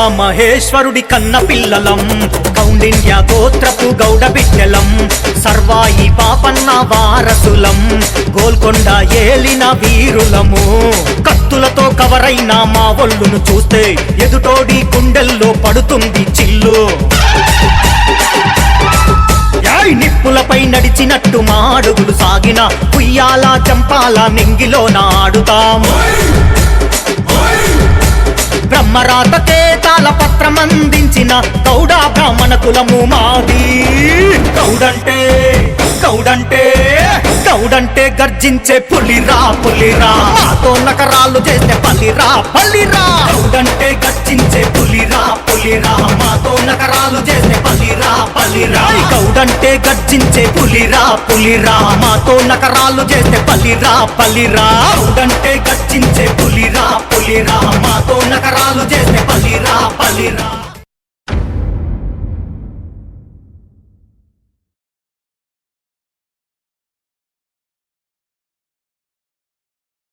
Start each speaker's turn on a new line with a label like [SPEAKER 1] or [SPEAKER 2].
[SPEAKER 1] మహేశ్వరుడి కన్న పిల్లలం, కౌండిన్య గోత్రపు గౌడ బిడ్డలం, సర్వాయి పాపన్న వారసులం, గోల్కొండ ఏలిన వీరులము. కత్తులతో కవరైన మా ఒళ్ళును చూస్తే ఎదుటోడి గుండెల్లో పడుతుంది చిల్లు. నిప్పులపై నడిచినట్టు మాడుగులు సాగిన ఉయ్యాల చంపాల నింగిలో నాడుతాం. బ్రహ్మరాతకే తాళపత్రం అందించిన గౌడ బ్రాహ్మణ కులము మాది. గౌడంటే గౌడంటే గౌడంటే గర్జించే పులిరా పులిరా, మాతో నకరాలు చేస్తే పల్లిరా పల్లిరా. గౌడంటే గర్జించే పులిరా పులిరా, మాతో నకరాలు చేస్తే పల్లిరా పల్లిరా. గౌడంటే గర్జించే పులిరా పులిరా, మాతో నకరాలు చేస్తే పల్లిరా పల్లిరా. గౌడంటే గర్జించే పులిరా పులిరా, మాతో నకరాలు చేస్తే పల్లిరా పల్లిరా.